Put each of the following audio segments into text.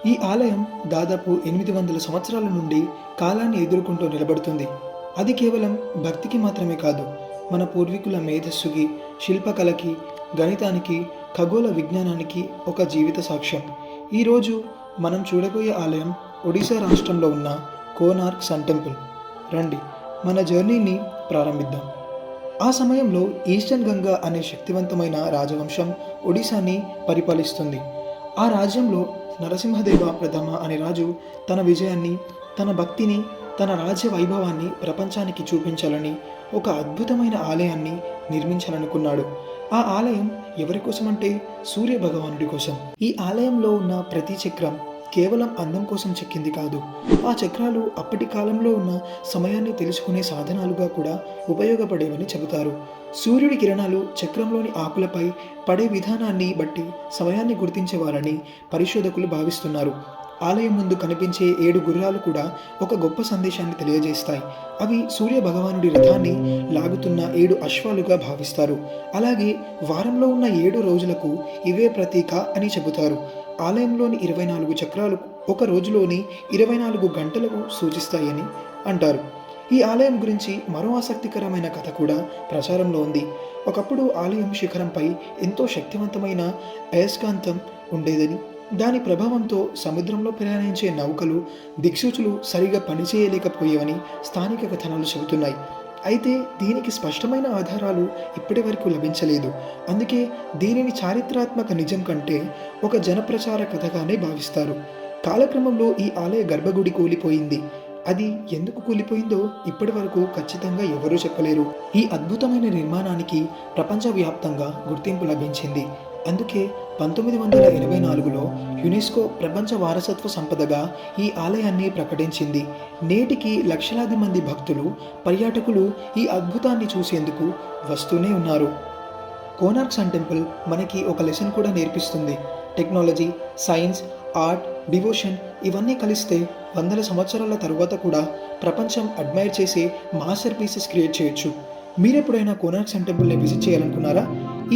ఈ ఆలయం దాదాపు 800 సంవత్సరాల నుండి కాలాన్ని ఎదుర్కొంటూ నిలబడుతుంది. అది కేవలం భక్తికి మాత్రమే కాదు, మన పూర్వీకుల మేధస్సుకి, శిల్పకళకి, గణితానికి, ఖగోళ విజ్ఞానానికి ఒక జీవిత సాక్ష్యం. ఈరోజు మనం చూడబోయే ఆలయం ఒడిశా రాష్ట్రంలో ఉన్న కోనార్క్ సన్ టెంపుల్. రండి, మన జర్నీని ప్రారంభిద్దాం. ఆ సమయంలో ఈస్టర్న్ గంగా అనే శక్తివంతమైన రాజవంశం ఒడిశాని పరిపాలిస్తుంది. ఆ రాజ్యంలో నరసింహదేవ ప్రథమ అనే రాజు తన విజయాన్ని, తన భక్తిని, తన రాజ్య వైభవాన్ని ప్రపంచానికి చూపించాలని ఒక అద్భుతమైన ఆలయాన్ని నిర్మించాలనుకున్నాడు. ఆ ఆలయం ఎవరి కోసం అంటే సూర్య భగవానుడి కోసం. ఈ ఆలయంలో ఉన్న ప్రతి చక్రం కేవలం అందం కోసం చెక్కింది కాదు. ఆ చక్రాలు అప్పటి కాలంలో ఉన్న సమయాన్ని తెలుసుకునే సాధనాలుగా కూడా ఉపయోగపడేవని చెబుతారు. సూర్యుడి కిరణాలు చక్రంలోని ఆకులపై పడే విధానాన్ని బట్టి సమయాన్ని గుర్తించేవారని పరిశోధకులు భావిస్తున్నారు. ఆలయం ముందు కనిపించే 7 గుర్రాలు కూడా ఒక గొప్ప సందేశాన్ని తెలియజేస్తాయి. అవి సూర్య భగవానుడి రథాన్ని లాగుతున్న 7 అశ్వాలుగా భావిస్తారు. అలాగే వారంలో ఉన్న 7 రోజులకు ఇవే ప్రతీక అని చెబుతారు. ఆలయంలోని 24 చక్రాలు ఒక రోజులోని 24 గంటలకు సూచిస్తాయని అంటారు. ఈ ఆలయం గురించి మరో ఆసక్తికరమైన కథ కూడా ప్రచారంలో ఉంది. ఒకప్పుడు ఆలయం శిఖరంపై ఎంతో శక్తివంతమైన అయస్కాంతం ఉండేదని, దాని ప్రభావంతో సముద్రంలో ప్రయాణించే నౌకలు, దిక్సూచులు సరిగా పనిచేయలేకపోయేవని స్థానిక కథనాలు చెబుతున్నాయి. అయితే దీనికి స్పష్టమైన ఆధారాలు ఇప్పటి వరకు లభించలేదు. అందుకే దీనిని చారిత్రాత్మక నిజం కంటే ఒక జనప్రచార కథగానే భావిస్తారు. కాలక్రమంలో ఈ ఆలయ గర్భగుడి కూలిపోయింది. అది ఎందుకు కూలిపోయిందో ఇప్పటి వరకు ఖచ్చితంగా ఎవరూ చెప్పలేరు. ఈ అద్భుతమైన నిర్మాణానికి ప్రపంచవ్యాప్తంగా గుర్తింపు లభించింది. అందుకే 1984లో యునెస్కో ప్రపంచ వారసత్వ సంపదగా ఈ ఆలయాన్ని ప్రకటించింది. నేటికి లక్షలాది మంది భక్తులు, పర్యాటకులు ఈ అద్భుతాన్ని చూసేందుకు వస్తూనే ఉన్నారు. కోనార్క్ సన్ టెంపుల్ మనకి ఒక లెసన్ కూడా నేర్పిస్తుంది. టెక్నాలజీ, సైన్స్, ఆర్ట్, డివోషన్ ఇవన్నీ కలిస్తే వందల సంవత్సరాల తరువాత కూడా ప్రపంచం అడ్మైర్ చేసే మాస్టర్ పీసెస్ క్రియేట్ చేయొచ్చు. మీరెప్పుడైనా కోనార్క్ సన్ టెంపుల్ని విజిట్ చేయాలనుకున్నారా?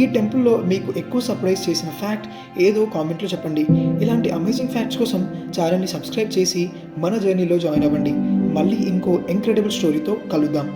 ఈ టెంపుల్లో మీకు ఎక్కువ సర్ప్రైజ్ చేసిన ఫ్యాక్ట్ ఏదో కామెంట్లో చెప్పండి. ఇలాంటి అమేజింగ్ ఫ్యాక్ట్స్ కోసం ఛానల్ని సబ్స్క్రైబ్ చేసి మన జర్నీలో జాయిన్ అవ్వండి. మళ్ళీ ఇంకో ఇంక్రెడిబుల్ స్టోరీతో కలుద్దాం.